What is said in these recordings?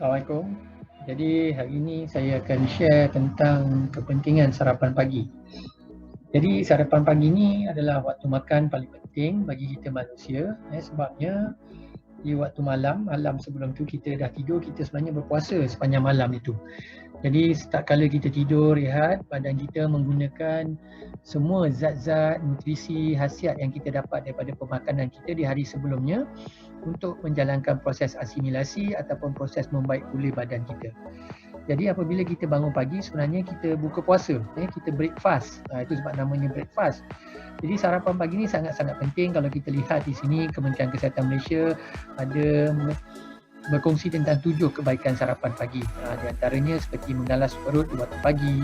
Assalamualaikum. Jadi hari ini saya akan share tentang kepentingan sarapan pagi. Jadi sarapan pagi ni adalah waktu makan paling penting bagi kita manusia, sebabnya di waktu malam sebelum tu kita dah tidur, kita sebenarnya berpuasa sepanjang malam itu. Jadi setiap kala kita tidur, rehat, badan kita menggunakan semua zat-zat, nutrisi, khasiat yang kita dapat daripada pemakanan kita di hari sebelumnya untuk menjalankan proses asimilasi ataupun proses membaik pulih badan kita. Jadi apabila kita bangun pagi, sebenarnya kita buka puasa, kita breakfast. Itu sebab namanya breakfast. Jadi sarapan pagi ni sangat-sangat penting. Kalau kita lihat di sini, Kementerian Kesihatan Malaysia ada berkongsi tentang 7 kebaikan sarapan pagi. Di antaranya seperti menggalas perut di waktu pagi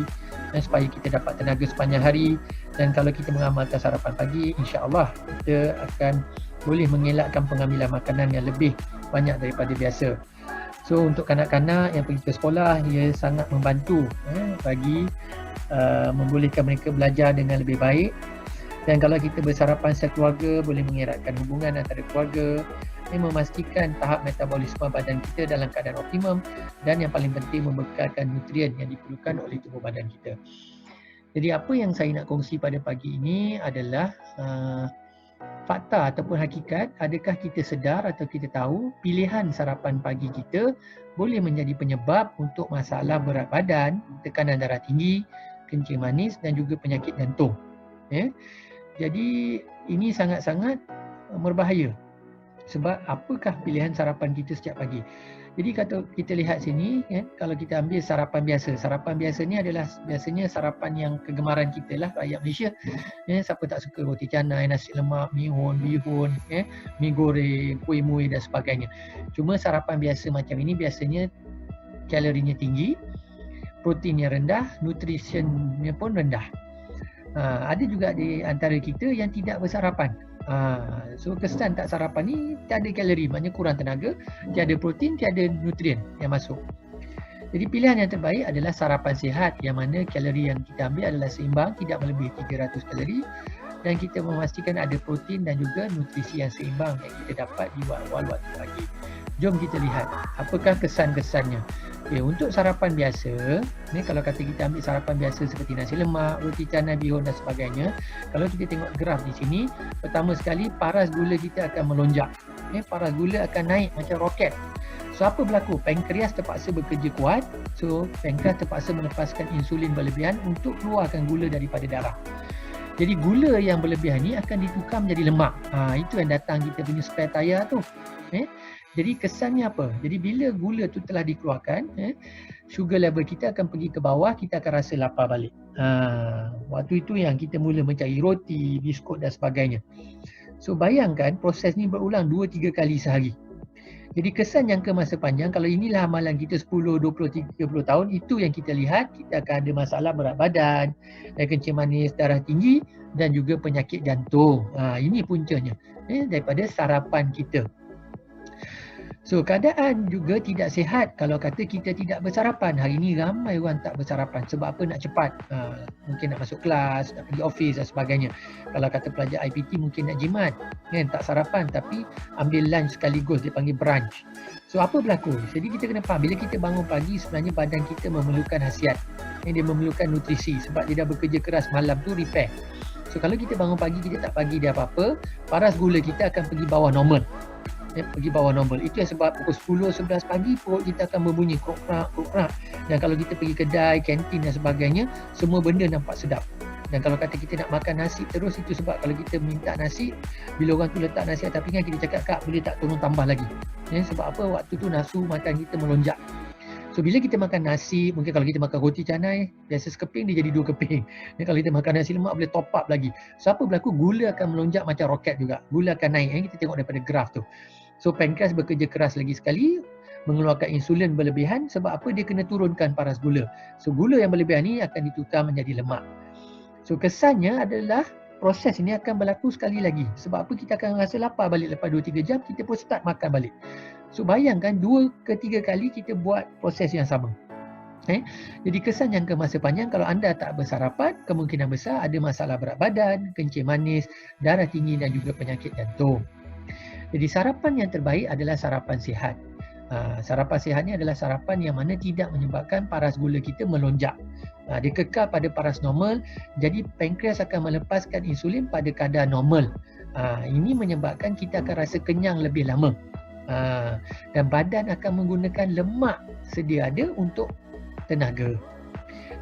supaya kita dapat tenaga sepanjang hari. Dan kalau kita mengamalkan sarapan pagi, insya-Allah kita akan boleh mengelakkan pengambilan makanan yang lebih banyak daripada biasa. So untuk kanak-kanak yang pergi ke sekolah, ia sangat membantu bagi membolehkan mereka belajar dengan lebih baik. Dan kalau kita bersarapan sekeluarga, boleh mengeratkan hubungan antara keluarga, memastikan tahap metabolisme badan kita dalam keadaan optimum, dan yang paling penting membekalkan nutrien yang diperlukan oleh tubuh badan kita. Jadi apa yang saya nak kongsi pada pagi ini adalah fakta ataupun hakikat. Adakah kita sedar atau kita tahu pilihan sarapan pagi kita boleh menjadi penyebab untuk masalah berat badan, tekanan darah tinggi, kencing manis dan juga penyakit jantung. Jadi ini sangat-sangat berbahaya. Sebab apakah pilihan sarapan kita setiap pagi? Jadi kalau kita lihat sini, kalau kita ambil sarapan biasa. Sarapan biasa ni adalah biasanya sarapan yang kegemaran kita lah, rakyat Malaysia. Siapa tak suka roti canai, nasi lemak, mihun, bihun, mi goreng, kuih muih dan sebagainya. Cuma sarapan biasa macam ini biasanya kalorinya tinggi, proteinnya rendah, nutritionnya pun rendah. Ada juga di antara kita yang tidak bersarapan. So kesan tak sarapan ni tiada kalori, maknanya kurang tenaga, tiada protein, tiada nutrien yang masuk. Jadi pilihan yang terbaik adalah sarapan sihat yang mana kalori yang kita ambil adalah seimbang, tidak melebihi 300 kalori, dan kita memastikan ada protein dan juga nutrisi yang seimbang yang kita dapat di awal waktu pagi. Jom kita lihat apakah kesan-kesannya. Untuk sarapan biasa, kalau kata kita ambil sarapan biasa seperti nasi lemak, roti canai, bihun dan sebagainya, kalau kita tengok graf di sini, pertama sekali paras gula kita akan melonjak. Paras gula akan naik macam roket. So apa berlaku? Pankreas terpaksa bekerja kuat. So pankreas terpaksa melepaskan insulin berlebihan untuk keluarkan gula daripada darah. Jadi gula yang berlebihan ni akan ditukar menjadi lemak. Itu yang datang kita punya spare tire tu. Jadi kesannya apa? Jadi bila gula tu telah dikeluarkan, sugar level kita akan pergi ke bawah, kita akan rasa lapar balik. Waktu itu yang kita mula mencari roti, biskut dan sebagainya. So bayangkan proses ni berulang 2-3 kali sehari. Jadi kesan jangka masa panjang, kalau inilah amalan kita 10, 20, 30 tahun, itu yang kita lihat, kita akan ada masalah berat badan, kencing manis, darah tinggi dan juga penyakit jantung. Ini puncanya daripada sarapan kita. So keadaan juga tidak sihat kalau kata kita tidak bersarapan. Hari ini ramai orang tak bersarapan. Sebab apa? Nak cepat. Mungkin nak masuk kelas, nak pergi office dan sebagainya. Kalau kata pelajar IPT mungkin nak jimat. Tak sarapan tapi ambil lunch sekaligus, dia panggil brunch. So apa berlaku? Jadi kita kena faham, bila kita bangun pagi sebenarnya badan kita memerlukan khasiat. Dia memerlukan nutrisi sebab dia dah bekerja keras malam tu repair. So kalau kita bangun pagi, kita tak bagi dia apa-apa, paras gula kita akan pergi bawah normal. Pergi bawah normal. Itu yang sebab pukul 10-11 pagi perut kita akan berbunyi krok-krak. Dan kalau kita pergi kedai, kantin dan sebagainya, semua benda nampak sedap. Dan kalau kata kita nak makan nasi terus, itu sebab kalau kita minta nasi, bila orang tu letak nasi atas pinggan, kita cakap, "Kak, boleh tak tolong tambah lagi?" Sebab apa? Waktu tu nafsu makan kita melonjak. So bila kita makan nasi, mungkin kalau kita makan roti canai, biasa sekeping dia jadi 2 keping. Kalau kita makan nasi lemak boleh top up lagi. So apa berlaku? Gula akan melonjak macam roket juga. Gula akan naik. Kita tengok daripada graf tu. So pankreas bekerja keras lagi sekali, mengeluarkan insulin berlebihan. Sebab apa? Dia kena turunkan paras gula. So gula yang berlebihan ni akan ditukar menjadi lemak. So kesannya adalah proses ini akan berlaku sekali lagi. Sebab apa? Kita akan rasa lapar balik lepas 2-3 jam, kita pun start makan balik. So bayangkan 2-3 kali kita buat proses yang sama. Jadi kesan jangka masa panjang, kalau anda tak bersarapan, kemungkinan besar ada masalah berat badan, kencing manis, darah tinggi dan juga penyakit jantung. Jadi sarapan yang terbaik adalah sarapan sihat. Sarapan sihat ni adalah sarapan yang mana tidak menyebabkan paras gula kita melonjak. Dia kekal pada paras normal, jadi pankreas akan melepaskan insulin pada kadar normal. Ini menyebabkan kita akan rasa kenyang lebih lama. Dan badan akan menggunakan lemak sedia ada untuk tenaga.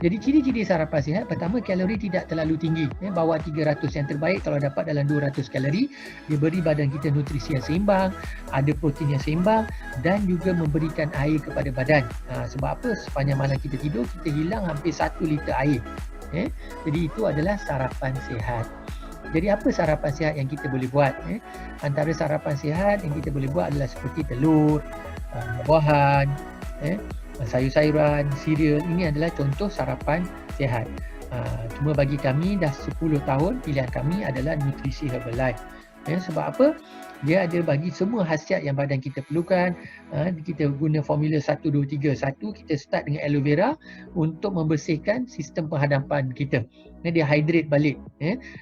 Jadi ciri-ciri sarapan sihat, pertama kalori tidak terlalu tinggi, bawah 300, yang terbaik kalau dapat dalam 200 kalori. Dia beri badan kita nutrisi yang seimbang, ada protein yang seimbang dan juga memberikan air kepada badan. Sebab apa? Sepanjang malam kita tidur, kita hilang hampir 1 liter air. Jadi itu adalah sarapan sihat. Jadi apa sarapan sihat yang kita boleh buat? Antara sarapan sihat yang kita boleh buat adalah seperti telur, buah-buahan, sayur-sayuran, cereal. Ini adalah contoh sarapan sihat. Cuma bagi kami dah 10 tahun, pilihan kami adalah nutrisi Herbalife. Sebab apa? Dia ada bagi semua khasiat yang badan kita perlukan. Kita guna formula 1, 2, 3. 1, kita start dengan aloe vera untuk membersihkan sistem penghadapan kita. Dia hydrate balik.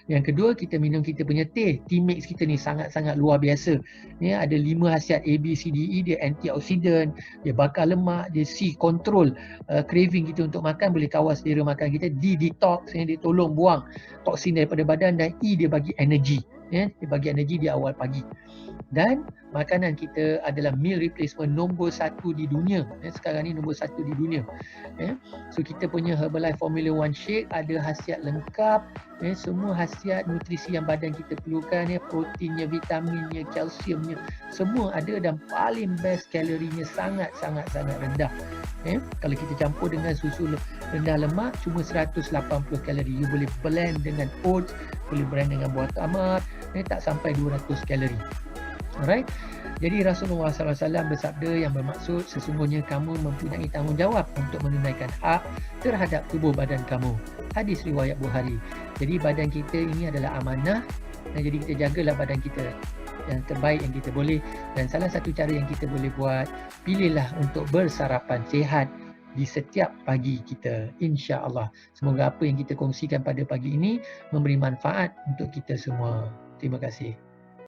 Yang kedua, kita minum kita punya teh. Tea mix kita ni sangat-sangat luar biasa. Ada 5 khasiat A, B, C, D, E. Dia antioksidan, dia bakar lemak, dia C, control craving kita untuk makan, boleh kawal selera makan kita. D, detox, dia tolong buang toksin daripada badan. Dan E, dia bagi energi. Dia bagi energi di awal pagi. Dan makanan kita adalah meal replacement nombor 1 di dunia. Sekarang ni nombor 1 di dunia. So kita punya Herbalife Formula One Shake ada khasiat lengkap, semua khasiat nutrisi yang badan kita perlukan, proteinnya, vitaminnya, kalsiumnya, semua ada dan paling best, kalorinya sangat rendah. Kalau kita campur dengan susu rendah lemak cuma 180 kalori. You boleh blend dengan oats, boleh blend dengan buah tamat, tak sampai 200 kalori. Alright. Jadi Rasulullah SAW bersabda yang bermaksud sesungguhnya kamu mempunyai tanggungjawab untuk menunaikan hak terhadap tubuh badan kamu. Hadis riwayat Bukhari. Jadi badan kita ini adalah amanah, dan jadi kita jagalah badan kita yang terbaik yang kita boleh. Dan salah satu cara yang kita boleh buat, pilihlah untuk bersarapan sihat di setiap pagi kita, insya-Allah. Semoga apa yang kita kongsikan pada pagi ini memberi manfaat untuk kita semua. Terima kasih.